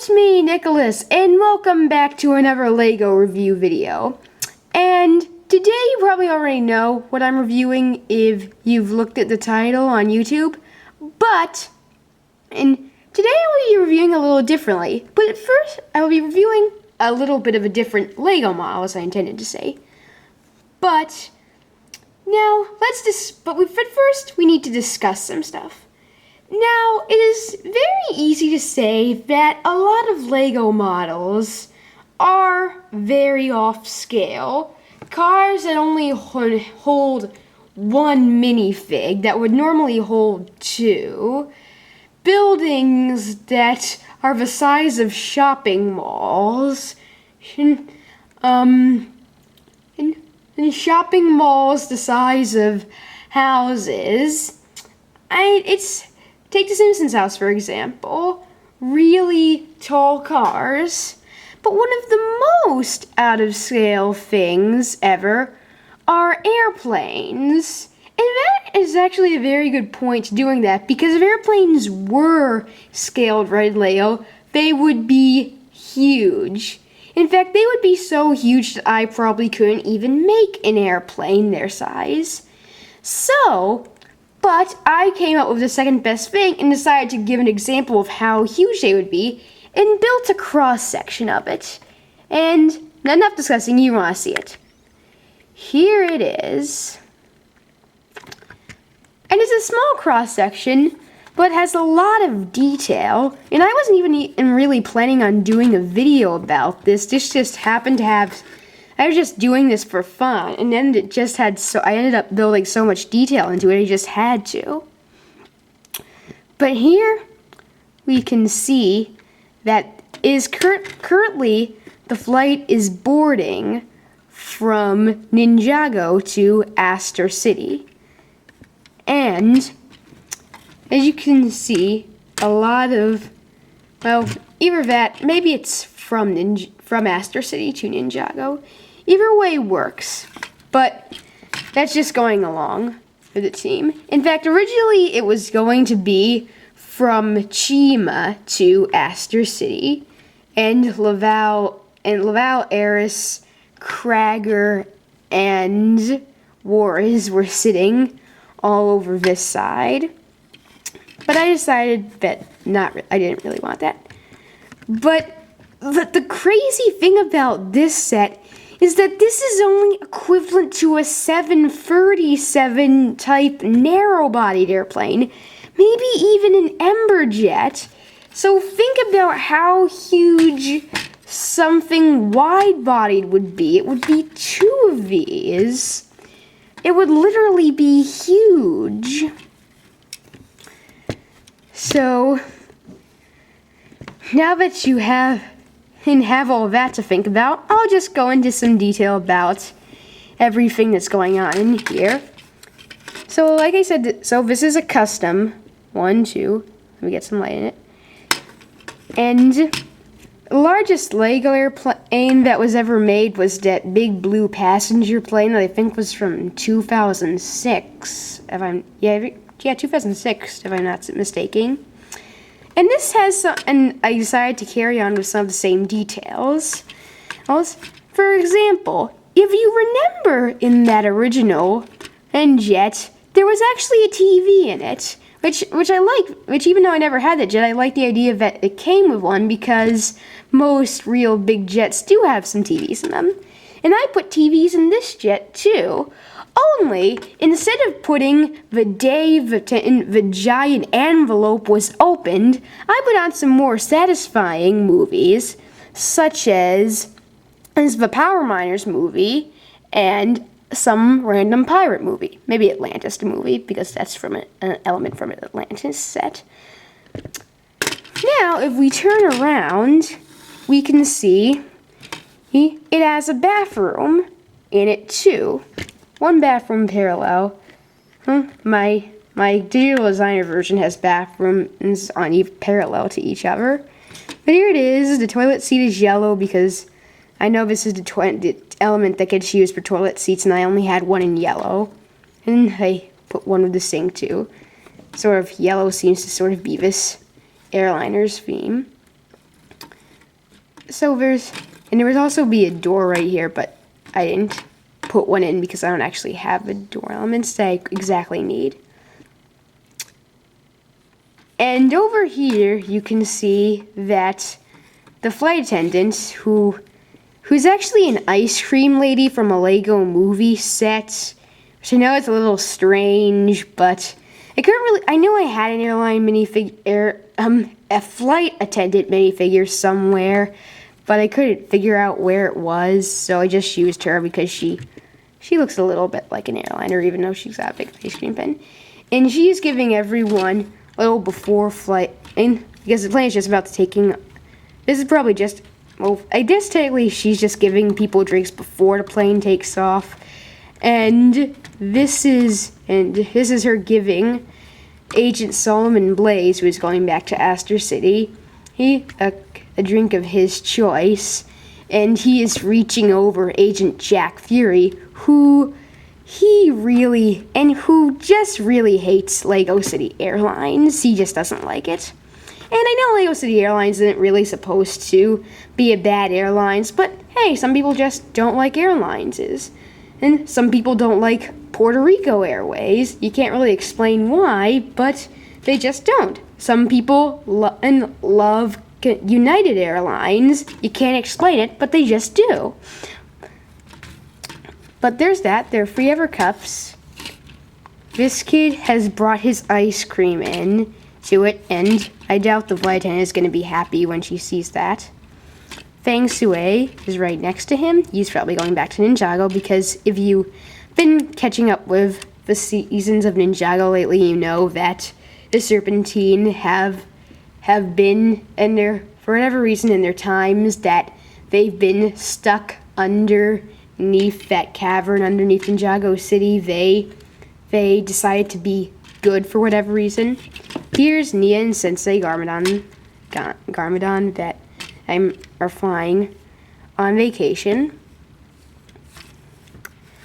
it's me, Nicholas, and welcome back to another LEGO review video. And today you probably already know what I'm reviewing if you've looked at the title on YouTube. And today I will be reviewing a little differently. But at first, I will be reviewing a little bit of a different LEGO model, as I intended to say. But now, first we need to discuss some stuff. Now, it is very easy to say that a lot of LEGO models are very off-scale. Cars that only hold one minifig that would normally hold two. Buildings that are the size of shopping malls. And shopping malls the size of houses. Take the Simpsons house, for example. Really tall cars. But one of the most out-of-scale things ever are airplanes. And that is actually a very good point doing that, because if airplanes were scaled right, Leo, they would be huge. In fact, they would be so huge that I probably couldn't even make an airplane their size. But I came up with the second best thing and decided to give an example of how huge they would be and built a cross-section of it. And enough discussing, you want to see it. Here it is. And it's a small cross-section, but has a lot of detail. And I wasn't even really planning on doing a video about this. This just happened to have... I was just doing this for fun, and then it just had I ended up building so much detail into it, I just had to. But here we can see that currently the flight is boarding from Ninjago to Aster City. And as you can see, a lot of, well, either that, maybe it's from Aster City to Ninjago. Either way works, but that's just going along for the team. In fact, originally it was going to be from Chima to Aster City, and Laval, Eris, Krager, and Warriors were sitting all over this side. But I decided that I didn't really want that. But the crazy thing about this set is that this is only equivalent to a 737 type narrow-bodied airplane, maybe even an Ember jet. So think about how huge something wide-bodied would be. It would be two of these. It would literally be huge. So now that you have all that to think about, I'll just go into some detail about everything that's going on in here. So like I said, this is a custom. 1, 2, let me get some light in it. And the largest LEGO airplane that was ever made was that big blue passenger plane that I think was from 2006. 2006, if I'm not mistaken. And this has and I decided to carry on with some of the same details. For example, if you remember in that original jet, there was actually a TV in it, which I like. Which even though I never had that jet, I like the idea that it came with one, because most real big jets do have some TVs in them. And I put TVs in this jet too. Only, instead of putting the day the giant envelope was opened, I put on some more satisfying movies, such as the Power Miners movie and some random pirate movie. Maybe Atlantis movie, because that's from an element from an Atlantis set. Now, if we turn around, we can see it has a bathroom in it too. One bathroom parallel. My digital designer version has bathrooms on parallel to each other. But here it is. The toilet seat is yellow because I know this is the element that gets used for toilet seats, and I only had one in yellow. And I put one with the sink too. Sort of yellow seems to sort of be this Airliner's theme. so there would also be a door right here, but I didn't put one in because I don't actually have the door elements that I exactly need. And over here, you can see that the flight attendant, who's actually an ice cream lady from a Lego movie set, which I know it's a little strange, but I knew I had an airline minifigure, a flight attendant minifigure somewhere, but I couldn't figure out where it was, so I just used her because she looks a little bit like an airliner, even though she's got a big ice cream pen. And she is giving everyone a little before flight, and because the plane is just about to this is probably just, well, I guess technically she's just giving people drinks before the plane takes off. And this is her giving Agent Solomon Blaze, who is going back to Aster City, a drink of his choice, and he is reaching over Agent Jack Fury, who just really hates Lego City Airlines. He just doesn't like it. And I know Lego City Airlines isn't really supposed to be a bad airlines, but hey, some people just don't like airlines. And some people don't like Puerto Rico Airways. You can't really explain why, but they just don't. Some people love United Airlines. You can't explain it, but they just do. But there's that. They're free ever cups. This kid has brought his ice cream in to it, and I doubt the flight attendant is going to be happy when she sees that. Fang Sui is right next to him. He's probably going back to Ninjago, because if you've been catching up with the seasons of Ninjago lately, you know that the Serpentine have been, and for whatever reason, in their times that they've been stuck underneath that cavern underneath Ninjago City, they decided to be good for whatever reason. Here's Nia and Sensei Garmadon that are flying on vacation.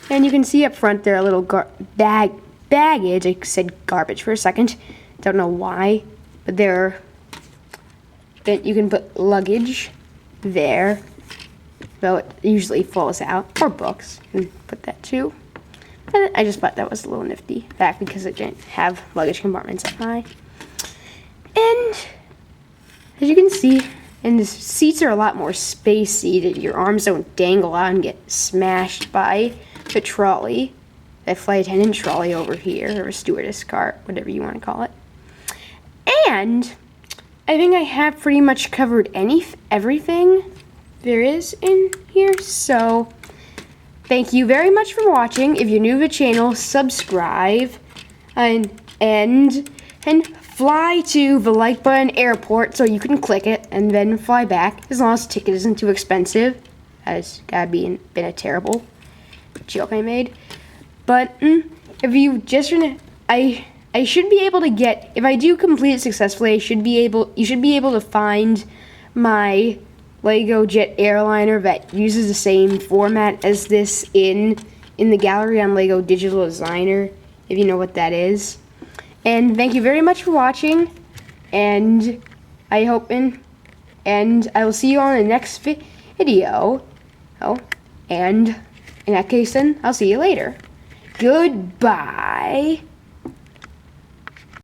And you can see up front there a little baggage. I said garbage for a second. Don't know why, but you can put luggage there, though it usually falls out, or books. You can put that too. And I just thought that was a little nifty fact because it didn't have luggage compartments up high. And as you can see, and the seats are a lot more spacey, that your arms don't dangle out and get smashed by the trolley, that flight attendant trolley over here, or a stewardess cart, whatever you want to call it. And I think I have pretty much covered everything there is in here, so thank you very much for watching. If you're new to the channel, subscribe and fly to the like button airport so you can click it and then fly back, as long as the ticket isn't too expensive. That has gotta been a terrible joke I made. But if you just I should be able to get, if I do complete it successfully, you should be able to find my Lego Jet Airliner that uses the same format as this in the gallery on Lego Digital Designer, if you know what that is. And thank you very much for watching, and I hope and I will see you on the next video. Oh, and in that case then, I'll see you later. Goodbye.